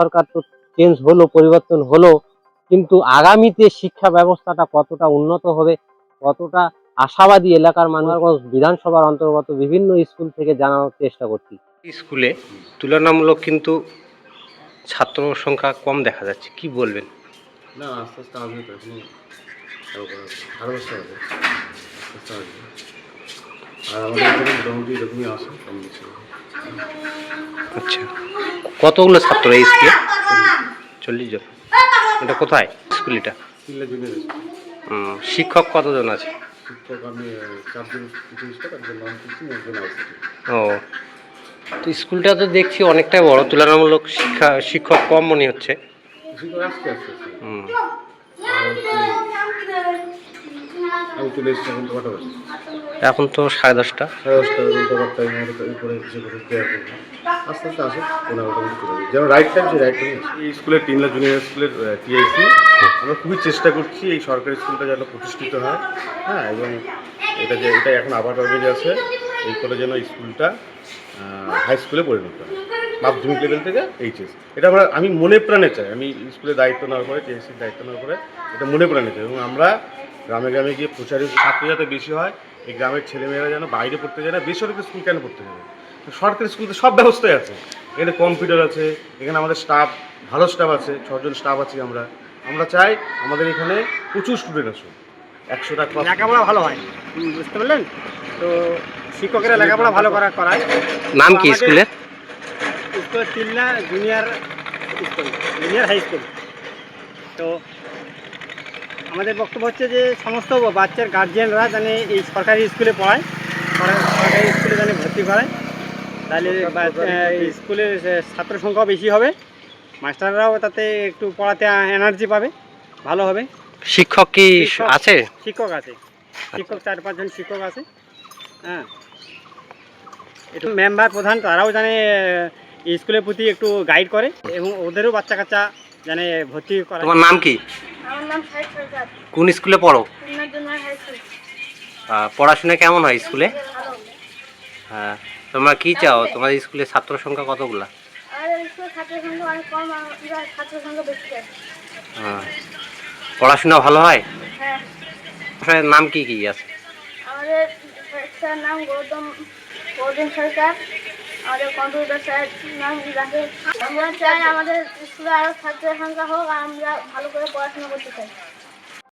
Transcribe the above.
সরকার তো চেঞ্জ হলো, পরিবর্তন হলো, কিন্তু আগামীতে শিক্ষা ব্যবস্থাটা কতটা উন্নত হবে, কতটা আশাবাদী এলাকার মানুষ বিধানসভার অন্তর্গত বিভিন্ন স্কুল থেকে জানানোর চেষ্টা করছি। স্কুলে তুলনামূলক কিন্তু ছাত্র সংখ্যা কম দেখা যাচ্ছে, কি বলবেন? না, আস্তে আস্তে আসবে তো, এখনো আরো বছর হবে, আস্তে আস্তে আসবে। আর আমাদের এখানে মোটামুটি এরকমই আসে, কম বেশি। আচ্ছা, কতগুলো ছাত্র এই স্কুলে? 40 জন। এটা কোথায় স্কুল এটা? স্কুলে জুনিয়র স্কুল। শিক্ষক কতজন আছে? শিক্ষক আমি 4 জন শিক্ষক, একজন নন টিচিং, একজন আইসিটি। ও, তো স্কুলটা তো দেখছি অনেকটাই বড়, তুলনামূলক শিক্ষক কম মনে হচ্ছে। শিক্ষক আসতে আসতে আসতে। হুম। আমি চলে এসেছি এখন তো কটা বাজে? এখন তো 10:30। 10:30 উল্টো টাইম আমাদের উপরে এসে করে দেওয়া করবো। আস্তে আস্তে আসে, 15টা মধ্যে চলে যাবে। যেমন রাইট টাইম, সেই রাইট টাইমে আসে। এই স্কুলের টিনলা জুনিয়র স্কুলের টিআইসি আমরা খুবই চেষ্টা করছি এই সরকারি স্কুলটা যেন প্রতিষ্ঠিত হয়, হ্যাঁ, এবং এটা এখন আবার বেজে আছে, এই করে যেন স্কুলটা হাই স্কুলে পরিণত হয়, মাধ্যমিক লেভেল থেকে এইচএস। এটা আমি মনে প্রাণে চাই। আমি স্কুলের দায়িত্ব নেওয়ার পরে, টিআইসির দায়িত্ব নেওয়ার পরে এটা মনে প্রাণে চাই, এবং আমরা গ্রামে গ্রামে গিয়ে প্রচারিত ছাত্র যাতে বেশি হয়, এই গ্রামের ছেলেমেয়েরা যেন বাইরে পড়তে যায় না। বেসরকারি স্কুল কেন পড়তে যাবে? সরকারি স্কুলতে সব ব্যবস্থাই আছে, এখানে কম্পিউটার আছে, এখানে আমাদের স্টাফ, ভালো স্টাফ আছে, 6 জন স্টাফ আছি আমরা চাই আমাদের এখানে প্রচুর স্টুডেন্ট আসুন, 100টা ক্লাস। লেখাপড়া ভালো হয়, বুঝতে পারলেন তো, শিক্ষকেরা লেখাপড়া ভালো করায়। নাম কি স্কুলের? School Tilna junior school, junior high school. তো আমাদের বক্তব্য হচ্ছে যে সমস্ত বাচ্চার গার্জিয়ানরা জানে এই সরকারি স্কুলে পড়ায়, সরকারি স্কুলে জানে ভর্তি করায়, তাহলে স্কুলের ছাত্র সংখ্যাও বেশি হবে, মাস্টাররাও তাতে একটু পড়াতে এনার্জি পাবে, ভালো হবে। শিক্ষক কি আছে? শিক্ষক আছে, শিক্ষক 4-5 জন শিক্ষক আছে, হ্যাঁ। একটু মেম্বার প্রধান তারাও জানে স্কুলের প্রতি একটু গাইড করে, এবং ওদেরও বাচ্চা কাচ্চা জানে ভর্তি করে। তোমার নাম কি? আমার নাম সাইদ সরকার। কোন স্কুলে পড়ো? Khulna junior high school. পড়াশোনা কেমন হয় স্কুলে? ভালো। হ্যাঁ, তোমরা কি চাও? তোমাদের স্কুলে ছাত্র সংখ্যা কতগুলা? আমাদের স্কুলের ছাত্রের সংখ্যা অনেক কম, এবার ছাত্রের সংখ্যা বেশি আছে। হ্যাঁ, পড়াশোনা ভালো হয়? হ্যাঁ। স্যারের নাম কি কি আছে? আমাদের স্যার নাম গৌতম সরকার, আমাদের কম্পিউটার স্যার নাম রাখে। আমরা চাই আমাদের স্কুলে আরও ছাত্রের সংখ্যা হোক, আর আমরা ভালো করে পড়াশোনা করতে চাই।